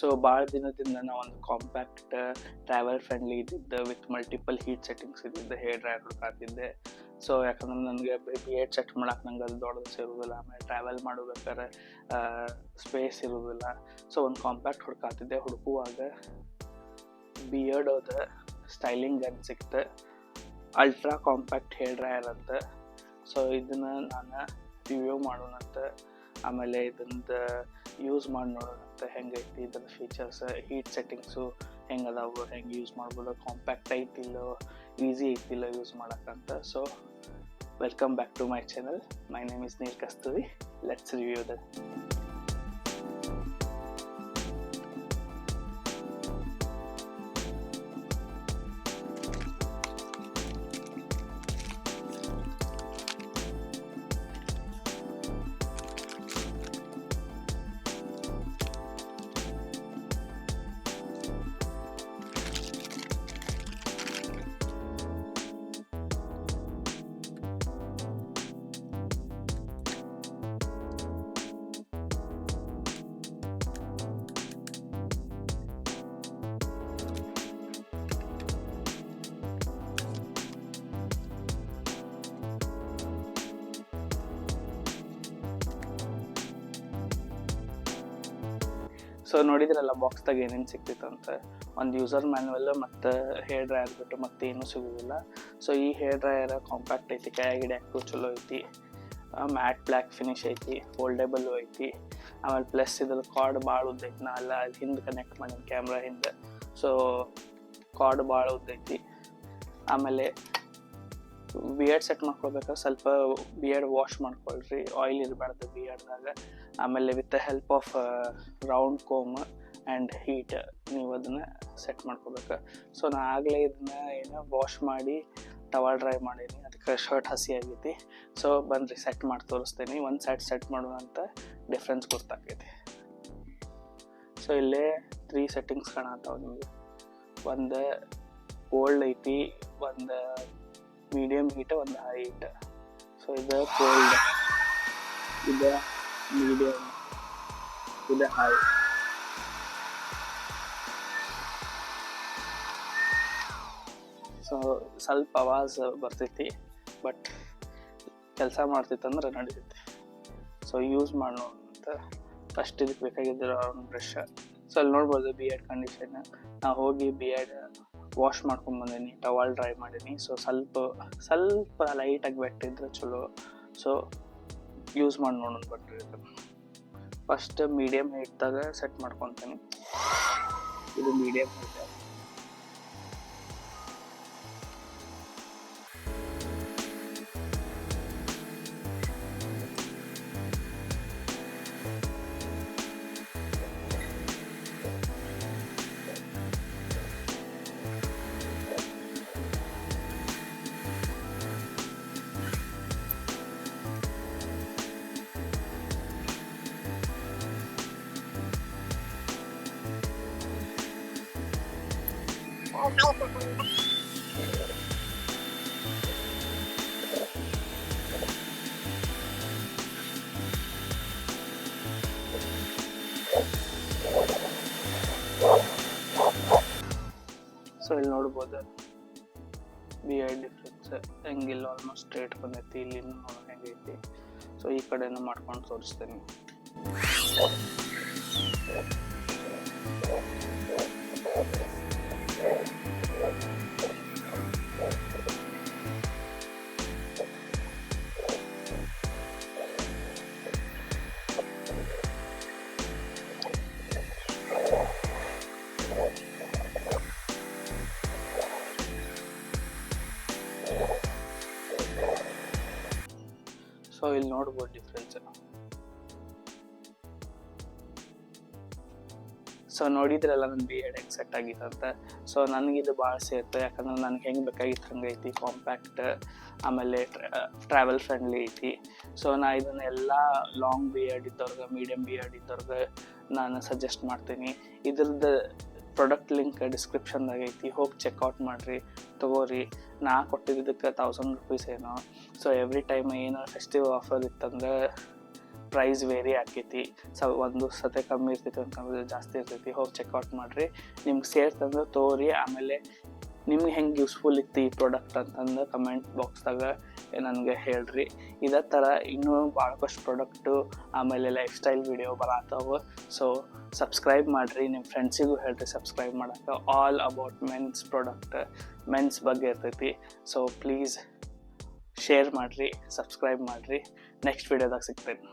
So ಭಾಳ ದಿನದಿಂದ ನಾವು ಒಂದು ಕಾಂಪ್ಯಾಕ್ಟ್ ಟ್ರಾವೆಲ್ ಫ್ರೆಂಡ್ಲಿ ಇದ್ದಿದ್ದು ವಿತ್ ಮಲ್ಟಿಪಲ್ ಹೀಟ್ ಸೆಟ್ಟಿಂಗ್ಸ್ ಇದ್ದಿದ್ದು ಹೇರ್ ಡ್ರೈಯರ್ ಹುಡುಕಾತಿದ್ದೆ. ಸೊ ಯಾಕಂದ್ರೆ ನನಗೆ ಬಿಯರ್ಡ್ ಸೆಟ್ ಮಾಡಕ್ಕೆ ನಂಗೆ ಅದು ದೊಡ್ಡದು ಇರೋದಿಲ್ಲ, ಆಮೇಲೆ ಟ್ರಾವೆಲ್ ಮಾಡಬೇಕಾದ್ರೆ ಸ್ಪೇಸ್ ಇರೋದಿಲ್ಲ. ಸೊ ಒಂದು ಕಾಂಪ್ಯಾಕ್ಟ್ ಹುಡುಕುವಾಗ ಬಿಯರ್ಡ್ ಅದ ಸ್ಟೈಲಿಂಗ್ ಗನ್ ಸಿಕ್ತು, ಅಲ್ಟ್ರಾ ಕಾಂಪ್ಯಾಕ್ಟ್ ಹೇರ್ ಡ್ರೈಯರ್ ಅಂತ. ಸೊ ಇದನ್ನು ನಾನು ರಿವ್ಯೂ ಮಾಡೋಣಂತ, ಆಮೇಲೆ ಇದನ್ನು ಯೂಸ್ ಮಾಡಿ ನೋಡೋಣಂತ ಹೆಂಗೈತಿ ಇದ್ರ ಫೀಚರ್ಸ್, ಹೀಟ್ ಸೆಟ್ಟಿಂಗ್ಸು ಹೆಂಗೆ ಅದಾವು, ಹೆಂಗೆ ಯೂಸ್ ಮಾಡ್ಬೋದು, ಕಾಂಪ್ಯಾಕ್ಟ್ ಐತಿಲ್ಲೋ, ಈಸಿ ಐತಿಲ್ಲೋ ಯೂಸ್ ಮಾಡೋಕ್ಕಂತ. So welcome back to my channel. My name is Neel Kasturi. Let's review that. So ನೋಡಿದ್ರಲ್ಲ ಬಾಕ್ಸ್ದಾಗ ಏನೇನು ಸಿಕ್ತಿತ್ತು ಅಂತ. ಒಂದು ಯೂಸರ್ ಮ್ಯಾನ್ಯುವಲ್ ಮತ್ತು ಹೇರ್ ಡ್ರೈಯರ್ ಬಿಟ್ಟು ಮತ್ತೆ ಏನೂ ಸಿಗೋದಿಲ್ಲ. ಸೊ ಈ ಹೇರ್ ಡ್ರೈಯರ್ ಕಾಂಪ್ಯಾಕ್ಟ್ ಐತಿ, ಕೈಯಾಗ ಹಿಡಿಯಾಕು ಚಲೋ ಐತಿ, ಮ್ಯಾಟ್ ಬ್ಲ್ಯಾಕ್ ಫಿನಿಶ್ ಐತಿ, ಫೋಲ್ಡೇಬಲ್ಲು ಐತಿ. ಆಮೇಲೆ ಪ್ಲಸ್ ಇದ್ರ ಕಾರ್ಡ್ ಭಾಳ ಉದ್ದೈತಿ, ನಾ ಅಲ್ಲ ಅಲ್ಲಿ ಹಿಂದೆ ಕನೆಕ್ಟ್ ಮಾಡೀನಿ ಕ್ಯಾಮ್ರಾ ಹಿಂದೆ. ಸೊ ಕಾರ್ಡ್ ಭಾಳ ಉದ್ದೈತಿ. ಆಮೇಲೆ ಬಿಯರ್ಡ್ ಸೆಟ್ ಮಾಡ್ಕೊಳ್ಬೇಕಾದ್ರೆ ಸ್ವಲ್ಪ ಬಿಯರ್ಡ್ ವಾಶ್ ಮಾಡ್ಕೊಳ್ರಿ, ಆಯಿಲ್ ಇರಬಾರ್ದು ಬಿಯರ್ಡ್ದಾಗ. ಆಮೇಲೆ with the help of round comb and heat ನೀವು ಅದನ್ನು ಸೆಟ್ ಮಾಡ್ಕೋಬೇಕು. ಸೊ ನಾ ಆಗಲೇ ಇದನ್ನ ವಾಶ್ ಮಾಡಿ ಟವಲ್ ಡ್ರೈ ಮಾಡೀನಿ, ಅದಕ್ಕೆ ಶರ್ಟ್ ಹಸಿ ಆಗೈತಿ. ಸೊ ಬನ್ನಿರಿ ಸೆಟ್ ಮಾಡಿ ತೋರಿಸ್ತೀನಿ. ಒಂದು ಸೆಟ್ ಮಾಡೋಣಂತ ಡಿಫ್ರೆನ್ಸ್ ಗೊತ್ತಾಗೈತಿ. ಸೊ ಇಲ್ಲೇ 3 ಸೆಟ್ಟಿಂಗ್ಸ್ ಕಾಣತ್ತಾವ ನಿಮಗೆ. ಒಂದು ಕೋಲ್ಡ್ ಐತಿ, ಒಂದು ಮೀಡಿಯಮ್ ಹೀಟ್, ಒಂದು ಹೈ ಹೀಟ್. ಸೊ ಇದು ಕೋಲ್ಡ್, ಇದು ಮೀಡಿಯಮ್, ಇದು ಹೈ. ಸೊ ಸ್ವಲ್ಪ ಆವಾಜ್ ಬರ್ತೈತಿ, ಬಟ್ ಕೆಲಸ ಮಾಡ್ತೈತಂದ್ರೆ ನಡೀತೈತಿ. ಸೊ ಯೂಸ್ ಮಾಡೋಣಂತ. ಫಸ್ಟ್ ಇದಕ್ಕೆ ಬೇಕಾಗಿದ್ದಿರೋ ಒಂದು ಬ್ರಷ್. ಸೊ ಅಲ್ಲಿ ನೋಡ್ಬೋದು ಬಿಯರ್ಡ್ ಕಂಡೀಷನ್. ನಾವು ಹೋಗಿ ಬಿಯರ್ಡ್ ವಾಶ್ ಮಾಡ್ಕೊಂಬಂದೀನಿ, ಟವಲ್ ಡ್ರೈ ಮಾಡೀನಿ. ಸೊ ಸ್ವಲ್ಪ ಲೈಟಾಗಿ ಬೆಟ್ಟಿದ್ರೆ ಚಲೋ. ಸೊ ಯೂಸ್ ಮಾಡಿ ನೋಡೋಣ ಬಟ್ರಿ. ಫಸ್ಟ್ ಮೀಡಿಯಮ್ ಹೀಟ್ದಾಗ ಸೆಟ್ ಮಾಡ್ಕೊತೀನಿ. ಇದು ಮೀಡಿಯಮ್ ಹೀಟ್. ಸೊ ಇಲ್ಲಿ ನೋಡ್ಬೋದು ಬಿಯರ್ಡ್ ಡಿಫ್ರೆನ್ಸ್ ಹೆಂಗಿಲ್ಲ, ಆಲ್ಮೋಸ್ಟ್ ಸ್ಟ್ರೇಟ್ ಬಂದೈತಿ. ಇಲ್ಲಿ ನೋಡೋಣ ಹೆಂಗೈತಿ. ಸೊ ಈ ಕಡೆನೂ ಮಾಡ್ಕೊಂಡು ತೋರಿಸ್ತೇನೆ. ಸೊ ಇಲ್ಲಿ ನೋಡ್ಬೋದು ಡಿಫ್ರೆನ್ಸ್. ಸೊ ನೋಡಿದ್ರಲ್ಲ ನನ್ನ ಬಿಯರ್ಡ್ ಹೆಂಗೆ ಸೆಟ್ ಆಗಿತ್ತು ಅಂತ. ಸೊ ನನಗಿದು ಭಾಳ ಸೇರ್ತು, ಯಾಕಂದ್ರೆ ನನಗೆ ಹೆಂಗೆ ಬೇಕಾಗಿತ್ತು ಹಂಗೆ ಐತಿ. ಕಾಂಪ್ಯಾಕ್ಟ್, ಆಮೇಲೆ ಟ್ರಾವೆಲ್ ಫ್ರೆಂಡ್ಲಿ ಐತಿ. ಸೊ ನಾ ಇದನ್ನೆಲ್ಲ ಲಾಂಗ್ ಬಿಯರ್ಡ್ ಇದ್ದವ್ರಿಗೆ, ಮೀಡಿಯಮ್ ಬಿಯರ್ಡ್ ಇದ್ದವ್ರಿಗೆ ನಾನು ಸಜೆಸ್ಟ್ ಮಾಡ್ತೀನಿ. ಇದ್ರದ್ದು ಪ್ರಾಡಕ್ಟ್ ಲಿಂಕ್ ಡಿಸ್ಕ್ರಿಪ್ಷನ್ದಾಗ ಐತಿ, ಹೋಗಿ ಚೆಕ್ಔಟ್ ಮಾಡಿರಿ, ತೊಗೋರಿ. ನಾ ಕೊಟ್ಟಿದ್ದಕ್ಕೆ 1000 ರೂಪೀಸ್ ಏನೋ. ಸೊ ಎವ್ರಿ ಟೈಮ್ ಏನಾರು ಫೆಸ್ಟಿವ್ ಆಫರ್ ಇತ್ತಂದ್ರೆ ಪ್ರೈಸ್ ವೇರಿ ಆಕೈತಿ. ಒಂದು ಸತೆ ಕಮ್ಮಿ ಇರ್ತೈತಿ, ಒಂದು ಜಾಸ್ತಿ ಇರ್ತೈತಿ. ಹೋಗಿ ಚೆಕ್ಔಟ್ ಮಾಡಿರಿ, ನಿಮ್ಗೆ ಸೇರ್ತಂದ್ರೆ ತೊಗೊರಿ. ಆಮೇಲೆ ನಿಮ್ಗೆ ಹೆಂಗೆ ಯೂಸ್ಫುಲ್ ಇತ್ತು ಈ ಪ್ರಾಡಕ್ಟ್ ಅಂತಂದು ಕಮೆಂಟ್ ಬಾಕ್ಸ್ದಾಗ ನನಗೆ ಹೇಳ್ರಿ. ಇದೇ ಥರ ಇನ್ನೂ ಭಾಳಷ್ಟು ಪ್ರಾಡಕ್ಟು ಆಮೇಲೆ ಲೈಫ್ ಸ್ಟೈಲ್ ವಿಡಿಯೋ ಬರತ್ತವ. ಸೊ ಸಬ್ಸ್ಕ್ರೈಬ್ ಮಾಡಿರಿ, ನಿಮ್ಮ ಫ್ರೆಂಡ್ಸಿಗೂ ಹೇಳ್ರಿ ಸಬ್ಸ್ಕ್ರೈಬ್ ಮಾಡೋಕ್ಕೆ. All about men's product, men's ಬಗ್ಗೆ ಇರ್ತೈತಿ. ಸೊ ಪ್ಲೀಸ್ ಶೇರ್ ಮಾಡಿರಿ, ಸಬ್ಸ್ಕ್ರೈಬ್ ಮಾಡಿರಿ. ನೆಕ್ಸ್ಟ್ ವಿಡಿಯೋದಾಗ ಸಿಗ್ತೇನೆ.